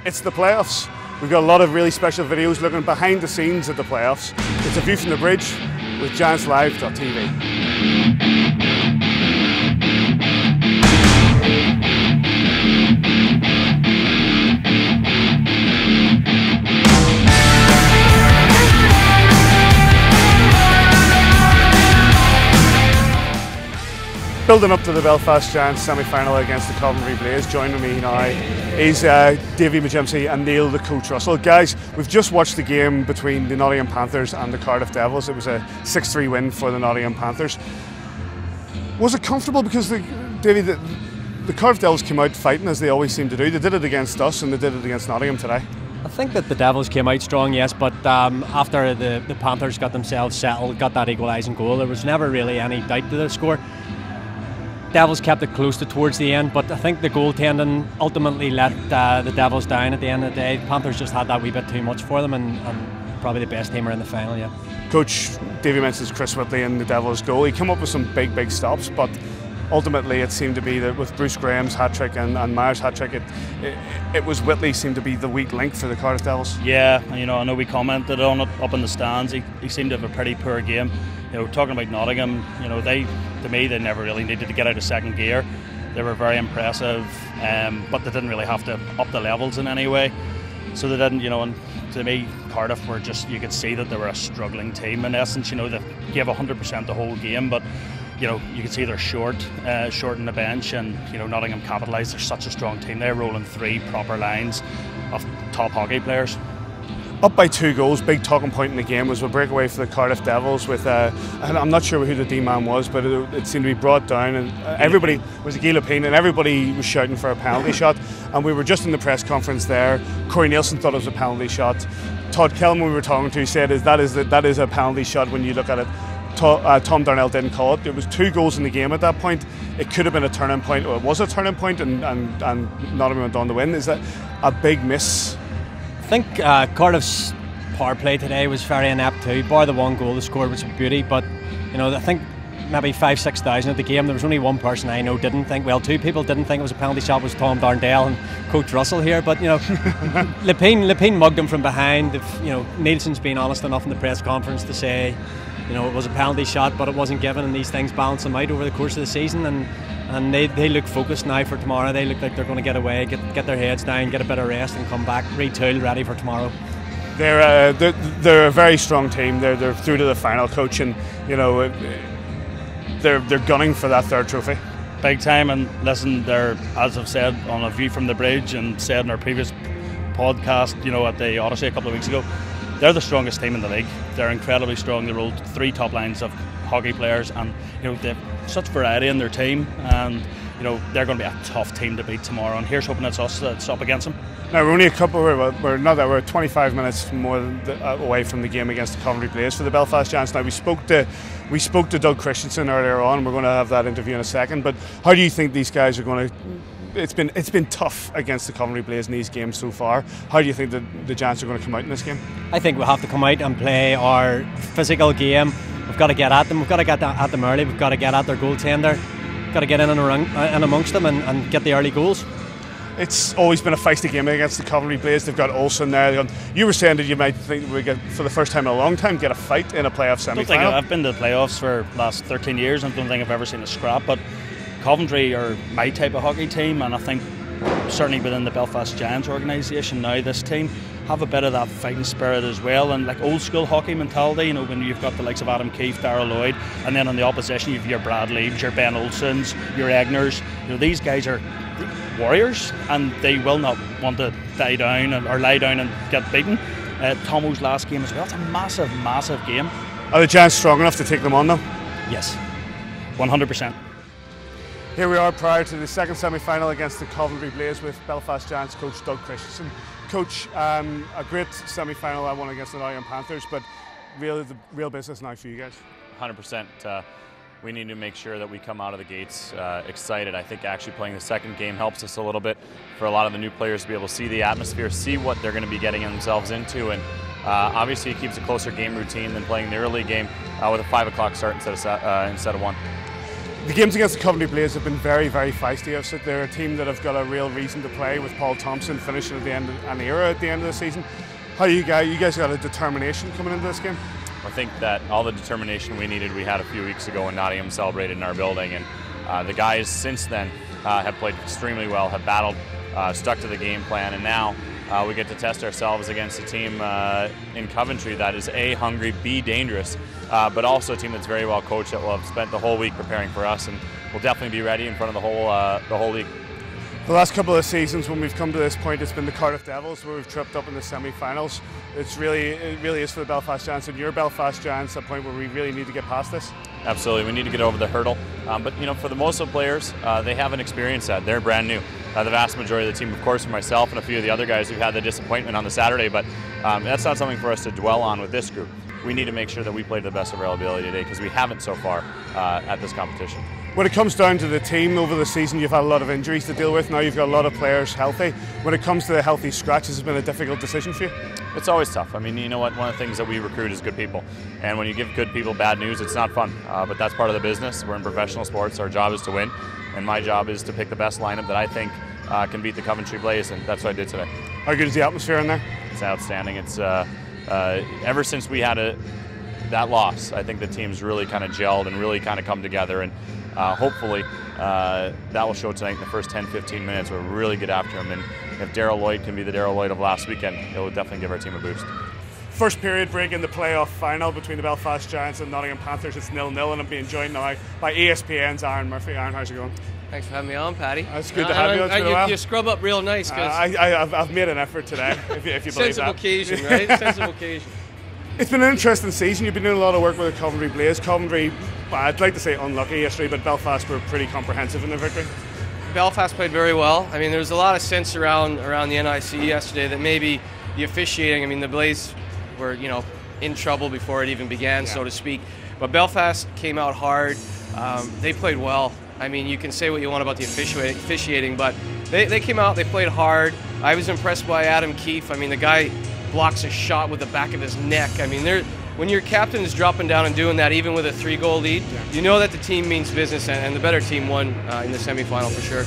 It's the playoffs. We've got a lot of really special videos looking behind the scenes of the playoffs. It's a view from the bridge with giantslive.tv. Building up to the Belfast Giants semi-final against the Coventry Blaze, joining me now is Davy McGimpsey and Neil the Coach Russell. Guys, we've just watched the game between the Nottingham Panthers and the Cardiff Devils. It was a 6-3 win for the Nottingham Panthers. Was it comfortable? Because Davy, the Cardiff Devils came out fighting as they always seem to do. They did it against us and they did it against Nottingham today. I think that the Devils came out strong, yes, but after the Panthers got themselves settled, got that equalising goal, there was never really any doubt to the score. Devils kept it close to towards the end, but I think the goaltending ultimately let the Devils down at the end of the day. The Panthers just had that wee bit too much for them, and probably the best teamer in the final, yeah. Coach, Davy mentions Chris Whitley in the Devils' goal. He came up with some big stops, but ultimately it seemed to be that with Bruce Graham's hat-trick and Myers' hat-trick, it was Whitley seemed to be the weak link for the Cardiff Devils. Yeah, I know we commented on it up in the stands. He seemed to have a pretty poor game. Talking about Nottingham, to me, they never really needed to get out of second gear. They were very impressive, but they didn't really have to up the levels in any way. So they didn't, and to me, Cardiff were just, you could see that they were a struggling team in essence. They gave 100% the whole game, but you could see they're short in the bench, and Nottingham capitalised. They're such a strong team. They're rolling 3 proper lines of top hockey players. Up by 2 goals, big talking point in the game was a breakaway for the Cardiff Devils with, and I'm not sure who the D-man was, but it seemed to be brought down, and everybody was a Guy Lepine, and everybody was shouting for a penalty shot. And we were just in the press conference there. Corey Nielsen thought it was a penalty shot. Todd Kelman, we were talking to, said that is a penalty shot when you look at it. Tom Darnell didn't call it. There was 2 goals in the game at that point. It could have been a turning point, or it was a turning point, and Nottingham went on to win. Is that a big miss? I think Cardiff's power play today was very inept too, bar the 1 goal they scored, which was a beauty, but I think maybe 5,000-6,000 at the game, there was only 1 person I know didn't think, well, 2 people didn't think it was a penalty shot, was Tom Darnell and Coach Russell here, but Lepine mugged him from behind. Nielsen's been honest enough in the press conference to say it was a penalty shot, but it wasn't given, and these things balance them out over the course of the season, and they look focused now for tomorrow. They look like they're going to get away, get their heads down, get a bit of rest, and come back, retool, ready for tomorrow. They're a very strong team. They're through to the final, Coach, and they're gunning for that 3rd trophy. Big time, and listen, they're, as I've said on A View from the Bridge and said in our previous podcast, at the Odyssey a couple of weeks ago, they're the strongest team in the league. They're incredibly strong. They rolled 3 top lines of hockey players, and they have such variety in their team, and they're going to be a tough team to beat tomorrow, and here's hoping it's us that's up against them. Now we're only we're 25 minutes more away from the game against the Coventry Blaze for the Belfast Giants. Now we spoke to Doug Christensen earlier on. We're going to have that interview in a second, but how do you think these guys are going to? It's been tough against the Coventry Blaze in these games so far. How do you think the Giants are going to come out in this game? I think we'll have to come out and play our physical game. We've got to get at them. We've got to get at them early. We've got to get at their goaltender. We've got to get in and amongst them and get the early goals. It's always been a feisty game against the Coventry Blaze. They've got Olsen there. You were saying that you might think we get, for the first time in a long time, get a fight in a playoff semi-final. I've been to the playoffs for the last 13 years. I don't think I've ever seen a scrap, but Coventry are my type of hockey team, and I think certainly within the Belfast Giants organisation now, this team have a bit of that fighting spirit as well, and like old school hockey mentality, when you've got the likes of Adam Keefe, Darrell Lloyd, and then on the opposition you've your Brad Leaves, your Ben Olsens, your Egners. These guys are warriors, and they will not want to die down or lie down and get beaten. Tomo's last game as well, it's a massive game. Are the Giants strong enough to take them on though? Yes, 100%. Here we are prior to the second semi-final against the Coventry Blaze with Belfast Giants coach Doug Christensen. Coach, a great semi-final, I won against the Nottingham Panthers, but the real business now for you guys. 100%. We need to make sure that we come out of the gates excited. I think actually playing the second game helps us a little bit for a lot of the new players to be able to see the atmosphere, see what they're going to be getting themselves into, and obviously it keeps a closer game routine than playing the early game with a 5 o'clock start instead of 1. The games against the Coventry Blaze have been very, very feisty. They're a team that have got a real reason to play, with Paul Thompson finishing at the end of an era at the end of the season. How you guys got a determination coming into this game? I think that all the determination we needed we had a few weeks ago when Nottingham celebrated in our building, and the guys since then have played extremely well, have battled, stuck to the game plan, and now we get to test ourselves against a team in Coventry that is A, hungry, B, dangerous, but also a team that's very well coached, that will have spent the whole week preparing for us, and will definitely be ready in front of the whole league. The last couple of seasons, when we've come to this point, it's been the Cardiff Devils where we've tripped up in the semi-finals. It really is for the Belfast Giants, and your Belfast Giants at a point where we really need to get past this. Absolutely, we need to get over the hurdle. But for the most of the players, they haven't experienced that. They're brand new. The vast majority of the team, of course, for myself and a few of the other guys who've had the disappointment on the Saturday, but that's not something for us to dwell on with this group. We need to make sure that we play to the best of our ability today, because we haven't so far at this competition. When it comes down to the team over the season, you've had a lot of injuries to deal with. Now you've got a lot of players healthy. When it comes to the healthy scratch, has it been a difficult decision for you? It's always tough. I mean, you know what? One of the things that we recruit is good people. And when you give good people bad news, it's not fun. But that's part of the business. We're in professional sports. Our job is to win. And my job is to pick the best lineup that I think can beat the Coventry Blaze. And that's what I did today. How good is the atmosphere in there? It's outstanding. It's ever since we had that loss, I think the team's really kind of gelled and really kind of come together. And hopefully that will show tonight in the first 10-15 minutes. We'll really get after him, and if Daryl Lloyd can be the Daryl Lloyd of last weekend, it will definitely give our team a boost. First period break in the playoff final between the Belfast Giants and Nottingham Panthers. It's 0-0, and I'm being joined now by ESPN's Aaron Murphy. Aaron, how's it going? Thanks for having me on, Paddy. It's good to have you. It's been a while. You scrub up real nice. I've made an effort today, if you believe that. Sensible occasion, right? Sensible occasion. It's been an interesting season. You've been doing a lot of work with the Coventry Blaze. Coventry, I'd like to say unlucky yesterday, but Belfast were pretty comprehensive in their victory. Belfast played very well. I mean, there was a lot of sense around the NIC yesterday that maybe the officiating, I mean, the Blaze were, in trouble before it even began, so to speak. But Belfast came out hard. They played well. I mean, you can say what you want about the officiating, but they came out, they played hard. I was impressed by Adam Keefe. I mean, the guy blocks a shot with the back of his neck. I mean, when your captain is dropping down and doing that, even with a 3-goal lead, you know that the team means business, and the better team won in the semi-final for sure.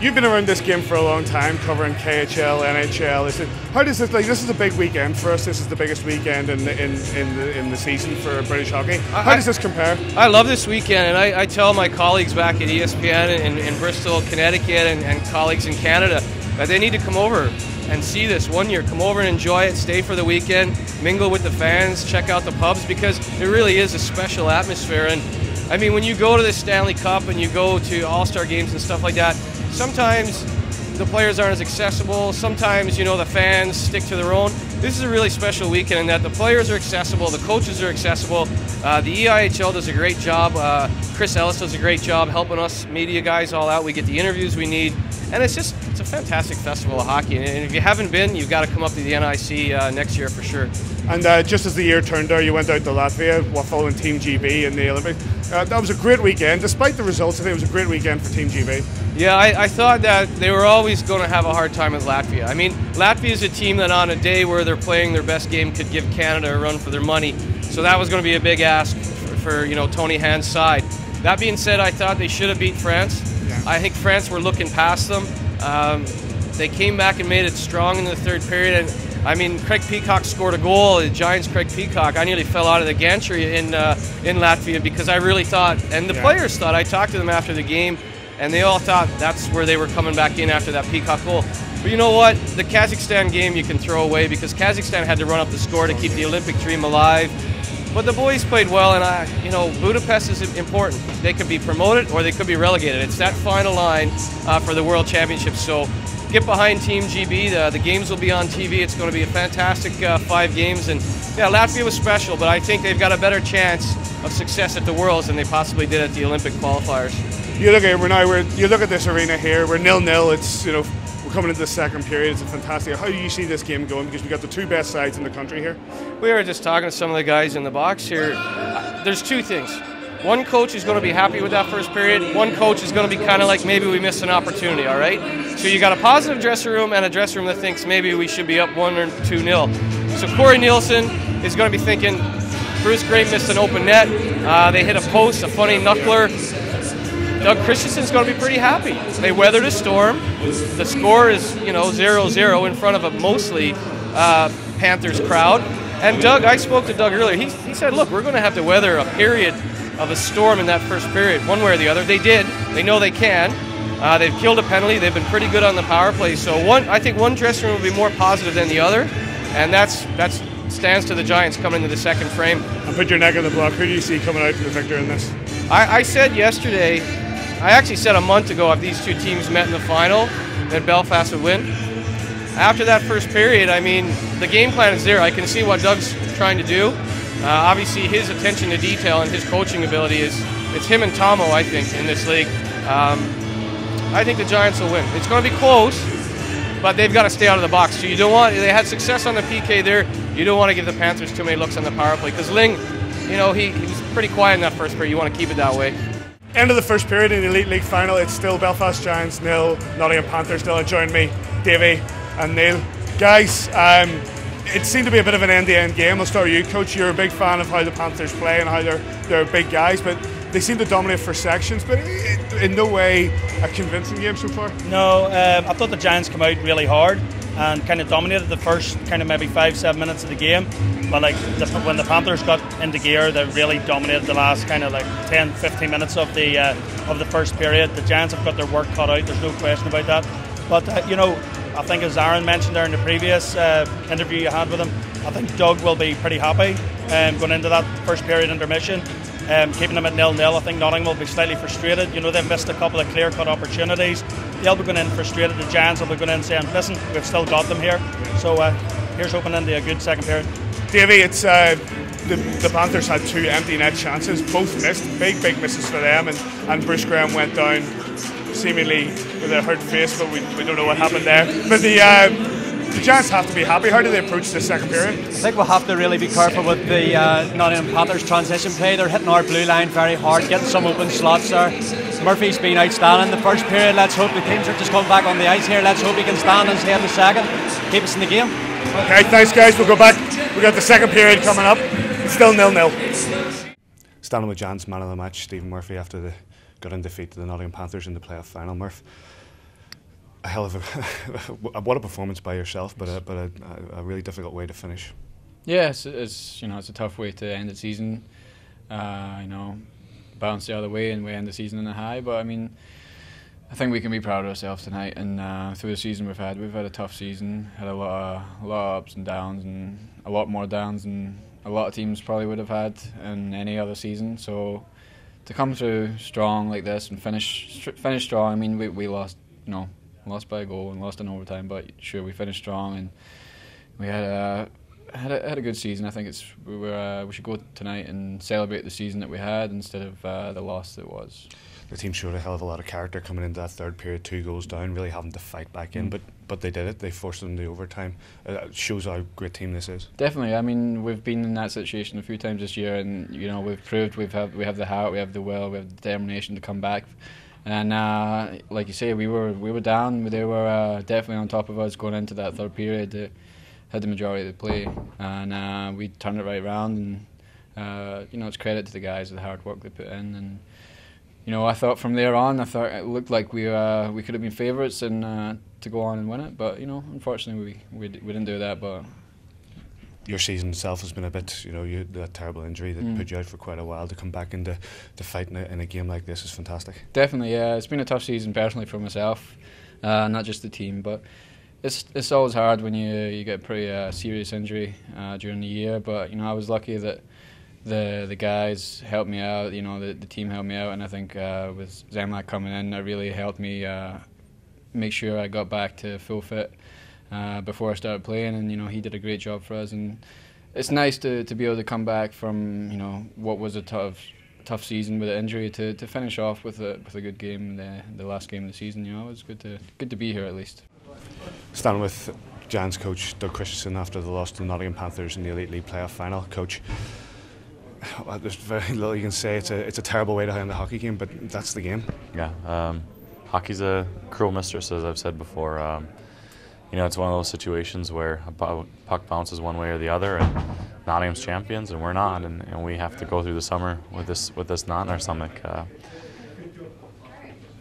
You've been around this game for a long time, covering KHL, NHL. How does this, this is a big weekend for us. This is the biggest weekend in the season for British hockey. How does this compare? I love this weekend, and I tell my colleagues back at ESPN in Bristol, Connecticut, and colleagues in Canada that they need to come over and see this one year. Come over and enjoy it, stay for the weekend, mingle with the fans, check out the pubs, because it really is a special atmosphere. And I mean, when you go to the Stanley Cup and you go to All-Star games and stuff like that, sometimes the players aren't as accessible, sometimes, the fans stick to their own. This is a really special weekend in that the players are accessible, the coaches are accessible, the EIHL does a great job, Chris Ellis does a great job helping us media guys all out. We get the interviews we need, and it's a fantastic festival of hockey. And if you haven't been, you've got to come up to the NIC next year for sure. And just as the year turned out, you went out to Latvia following Team GB in the Olympics. That was a great weekend. Despite the results, I think it was a great weekend for Team GB. Yeah, I thought that they were always going to have a hard time with Latvia. I mean, Latvia is a team that on a day where they're playing their best game could give Canada a run for their money. So that was going to be a big ask for Tony Hand's side. That being said, I thought they should have beat France. Yeah. I think France were looking past them. They came back and made it strong in the third period. And I mean, Craig Peacock scored a goal. The Giants' Craig Peacock. I nearly fell out of the gantry in Latvia because I really thought, and the players thought, I talked to them after the game, and they all thought that's where they were coming back in after that Peacock goal. But you know what? The Kazakhstan game you can throw away because Kazakhstan had to run up the score to keep the Olympic dream alive. But the boys played well, and Budapest is important. They could be promoted or they could be relegated. It's that final line for the World Championship. So get behind Team GB. The games will be on TV. It's going to be a fantastic 5 games. And yeah, Latvia was special, but I think they've got a better chance of success at the Worlds than they possibly did at the Olympic qualifiers. You look at this arena here. We're 0-0. It's we're coming into the second period. It's a fantastic. How do you see this game going? Because we've got the 2 best sides in the country here. We were just talking to some of the guys in the box here. There's 2 things. One coach is going to be happy with that first period. One coach is going to be kind of like, maybe we missed an opportunity, all right? So you got a positive dressing room and a dressing room that thinks maybe we should be up 1 or 2-0. So Corey Nielsen is going to be thinking, Bruce Gray missed an open net. They hit a post, a funny knuckler. Doug Christensen's going to be pretty happy. They weathered a storm. The score is, 0-0 in front of a mostly Panthers crowd. And Doug, I spoke to Doug earlier. He said, look, we're going to have to weather a period of a storm in that first period, one way or the other. They did. They know they can. They've killed a penalty. They've been pretty good on the power play. So I think one dressing room will be more positive than the other, and that stands to the Giants coming into the second frame. And put your neck on the block. Who do you see coming out the victor in this? I said yesterday, I actually said a month ago, if these two teams met in the final, that Belfast would win. After that first period, I mean, the game plan is there. I can see what Doug's trying to do. Obviously, his attention to detail and his coaching ability it's him and Tomo, I think, in this league. I think the Giants will win. It's going to be close, but they've got to stay out of the box. So they had success on the PK there. You don't want to give the Panthers too many looks on the power play, because Ling, he was pretty quiet in that first period. You want to keep it that way. End of the first period in the Elite League final. It's still Belfast Giants 0, Nottingham Panthers 0. Join me, Davy and Neil. Guys, it seemed to be a bit of an end-to-end game. I'll start with you, Coach. You're a big fan of how the Panthers play and how they're big guys, but they seem to dominate for sections, but in no way a convincing game so far. No, I thought the Giants come out really hard and kind of dominated the first kind of maybe 5-7 minutes of the game, but when the Panthers got into gear, they really dominated the last kind of 10-15 minutes of the first period. The Giants have got their work cut out, there's no question about that. But I think, as Aaron mentioned there in the previous interview you had with him, I think Doug will be pretty happy going into that first period intermission. Keeping them at 0-0, I think Nottingham will be slightly frustrated. They've missed a couple of clear-cut opportunities. They'll be going in frustrated. The Giants will be going in saying, listen, we've still got them here. So here's hoping into a good second period. Davy, it's the Panthers had 2 empty net chances, both missed, big misses for them, and Bruce Graham went down seemingly with a hurt face, but we don't know what happened there. But the Giants have to be happy. How do they approach the second period? I think we'll have to really be careful with the Nottingham Panthers transition play. They're hitting our blue line very hard, getting some open slots there. Murphy's been outstanding the first period. Let's hope the teams are just coming back on the ice here. Let's hope he can stand and stay in the second, keep us in the game. Okay, thanks guys. We'll go back. We've got the second period coming up. It's still 0-0. Standing with Giants man of the match, Stephen Murphy, after the gut-in defeat to the Nottingham Panthers in the playoff final. Murph, a hell of what a performance by yourself, but a really difficult way to finish. Yeah, it's a tough way to end the season. Bounce the other way and we end the season in a high. But I mean, I think we can be proud of ourselves tonight. And through the season we've had a tough season. Had a lot of ups and downs, and a lot more downs than a lot of teams probably would have had in any other season. So to come through strong like this and finish strong. I mean, we lost, lost by a goal and lost in overtime, but sure, we finished strong and we had a good season. I think we should go tonight and celebrate the season that we had instead of the loss that was. The team showed a hell of a lot of character coming into that third period, 2 goals down, really having to fight back in, but they did it. They forced them to overtime. It shows how great team this is. Definitely. I mean, we've been in that situation a few times this year, and we've proved we have the heart, we have the will, we have the determination to come back. And like you say, we were down. They were definitely on top of us going into that third period. They had the majority of the play, and we turned it right around. And it's credit to the guys for the hard work they put in. And I thought from there on, it looked like we could have been favourites and to go on and win it. But unfortunately, we didn't do that. But your season itself has been a bit, you that terrible injury that put you out for quite a while. To come back into fight in a game like this is fantastic. Definitely, yeah. It's been a tough season personally for myself, not just the team. But it's always hard when you get a pretty serious injury during the year. But I was lucky that the guys helped me out. The team helped me out, and I think with Zemlak coming in, that really helped me make sure I got back to full fit before I started playing. And he did a great job for us. And it's nice to be able to come back from what was a tough season with an injury to finish off with a good game, the last game of the season. It was good to be here at least. Standing with Giants coach Doug Christensen after the loss to the Nottingham Panthers in the Elite League playoff final. Coach, there's very little you can say. It's a terrible way to end the hockey game, but that's the game. Yeah, hockey's a cruel mistress, as I've said before. It's one of those situations where a puck bounces one way or the other, and Nottingham's champions, and we're not, and we have to go through the summer with this knot in our stomach.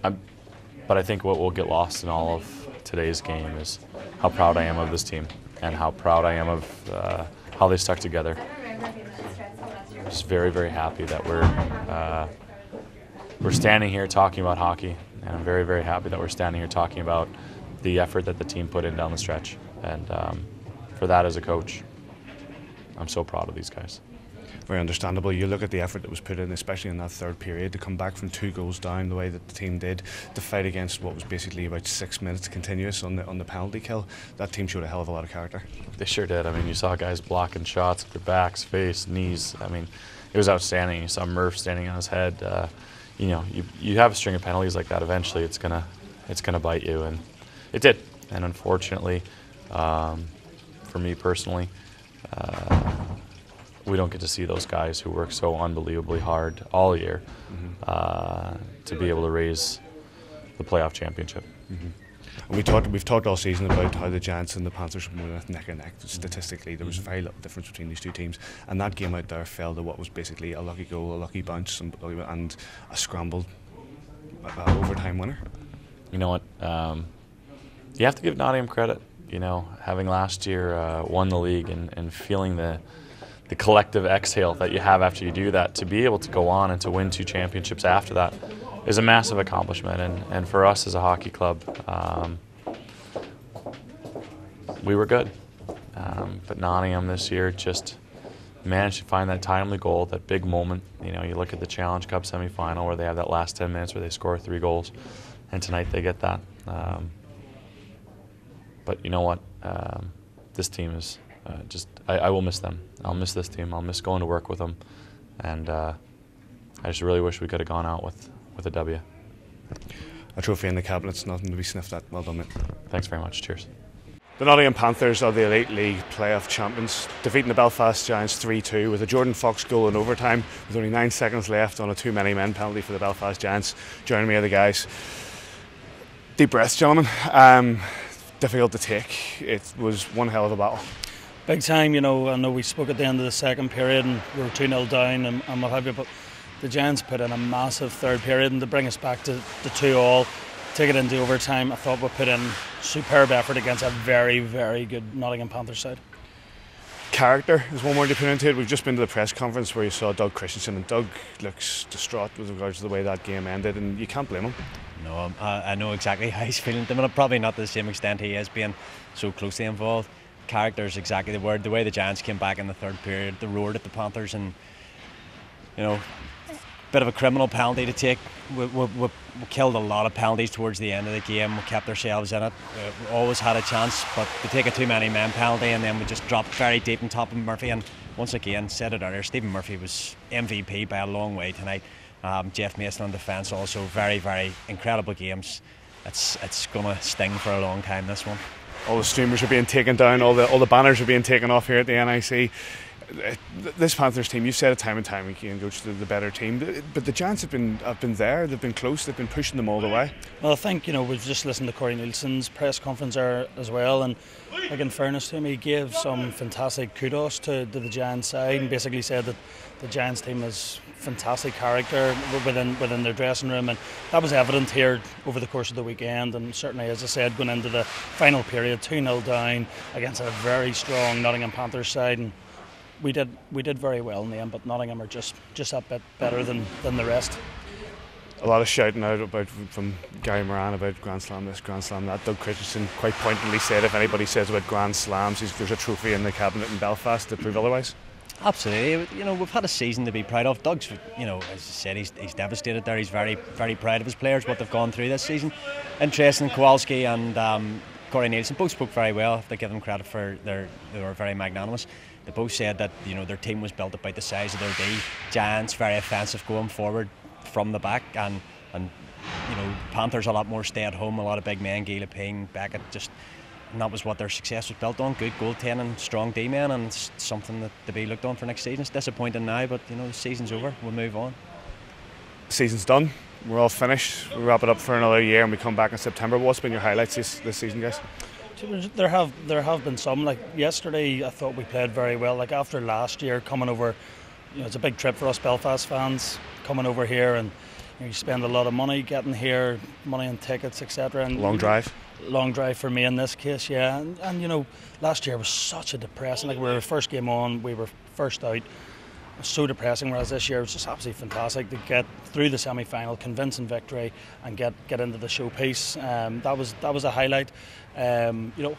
But I think what will get lost in all of today's game is how proud I am of this team and how proud I am of how they stuck together. I'm just very, very happy that we're standing here talking about hockey, and I'm very, very happy that we're standing here talking about the effort that the team put in down the stretch. And for that, as a coach, I'm so proud of these guys. Very understandable. You look at the effort that was put in, especially in that third period, to come back from 2 goals down the way that the team did, to fight against what was basically about 6 minutes continuous on the penalty kill. That team showed a hell of a lot of character. They sure did. I mean, you saw guys blocking shots with their backs, face, knees. I mean, it was outstanding. You saw Murph standing on his head. You know, you have a string of penalties like that. Eventually, it's gonna bite you, and it did. And unfortunately, for me personally, we don't get to see those guys who work so unbelievably hard all year to be able to raise the playoff championship. We've talked all season about how the Giants and the Panthers were more neck and neck. Statistically, there was very little difference between these two teams, and that game out there fell to what was basically a lucky goal, a lucky bounce, and a scrambled overtime winner. You know what? You have to give Nottingham credit. You know, having last year won the league and feeling the collective exhale that you have after you do that, to be able to go on and to win 2 championships after that is a massive accomplishment. And for us as a hockey club, we were good. But Nottingham this year just managed to find that timely goal, that big moment. You know, you look at the Challenge Cup semi-final where they have that last 10 minutes where they score 3 goals, and tonight they get that. But you know what? This team is I will miss them. I'll miss this team. I'll miss going to work with them. And I just really wish we could have gone out with a W. A trophy in the cabinet's nothing to be sniffed at. Well done, mate. Thanks very much. Cheers. The Nottingham Panthers are the Elite League playoff champions, defeating the Belfast Giants 3-2 with a Jordan Fox goal in overtime with only 9 seconds left on a too many men penalty for the Belfast Giants. Joining me are the guys. Deep breaths, gentlemen. Difficult to take. It was one hell of a battle. Big time, you know. I know we spoke at the end of the second period and we were 2-0 down and what have you, but the Giants put in a massive third period, and to bring us back to 2-2, take it into overtime, I thought we put in superb effort against a very, very good Nottingham Panthers side. Character is one word to put into it. We've just been to the press conference where you saw Doug Christensen, and Doug looks distraught with regards to the way that game ended, and you can't blame him. No, I know exactly how he's feeling. I mean, probably not to the same extent he is, being so closely involved. Character is exactly the word. The way the Giants came back in the third period, they roared at the Panthers, and you know, bit of a criminal penalty to take. We killed a lot of penalties towards the end of the game. We kept ourselves in it. We always had a chance, but to take a too many men penalty, and then we just dropped very deep on top of Murphy. And once again, said it earlier, Stephen Murphy was MVP by a long way tonight. Jeff Mason on defence also, very, very incredible games. It's going to sting for a long time, this one. All the streamers are being taken down, all the banners are being taken off here at the NIC. This Panthers team, you've said it time and time again, Coach, the better team. But the Giants have been there, they've been close, they've been pushing them all the way. Well, I think, you know, we've just listened to Corey Nielsen's press conference there as well, and like, in fairness to him, he gave some fantastic kudos to the Giants side, and basically said that the Giants team has fantastic character within their dressing room, and that was evident here over the course of the weekend. And certainly, as I said, going into the final period, 2-0 down against a very strong Nottingham Panthers side, and we did very well in the end, but Nottingham are just a bit better than the rest. A lot of shouting out from Gary Moran about Grand Slam this, Grand Slam that. Doug Christensen quite pointedly said if anybody says about Grand Slams, there's a trophy in the cabinet in Belfast to prove otherwise. Absolutely. You know, we've had a season to be proud of. Doug's, you know, as I said, he's devastated there. He's very, very proud of his players, what they've gone through this season. Interesting, Kowalski and Corey Nielsen both spoke very well. If they give them credit for they were very magnanimous. They both said that, you know, their team was built about the size of their D. Giants very offensive going forward from the back, and you know, Panthers a lot more stay at home, a lot of big men, Gila Ping, Beckett, and that was what their success was built on. Good goaltending, strong D-men, and it's something that to be looked on for next season. It's disappointing now, but you know, the season's over, we'll move on. Season's done, we're all finished, we wrap it up for another year and we come back in September. What's been your highlights this season, guys? There have been some. Like yesterday, I thought we played very well. Like after last year, coming over, you know, it's a big trip for us Belfast fans coming over here, and you spend a lot of money getting here, money on tickets, etc. Long drive. Long drive for me in this case, yeah. And you know, last year was such a depressing. Like we were first game on, we were first out. It was so depressing. Whereas this year it was just absolutely fantastic to get through the semi-final, convincing victory, and get into the showpiece. That was a highlight. You know,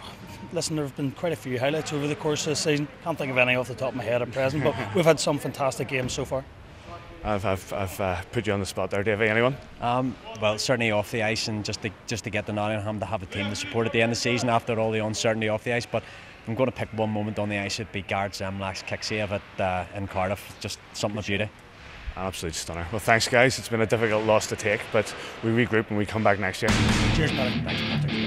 listen, there have been quite a few highlights over the course of the season. Can't think of any off the top of my head at present, but we've had some fantastic games so far. I've put you on the spot there, Davy. Anyone? Well, certainly off the ice, and just to get to Nottingham to have a team to support at the end of the season after all the uncertainty off the ice. But if I'm going to pick one moment on the ice, it'd be Gareth Zemlak's kick save in Cardiff. Just something of beauty. An absolute stunner. Well, thanks, guys. It's been a difficult loss to take, but we regroup and we come back next year. Cheers, Paddy. Thanks, Patrick.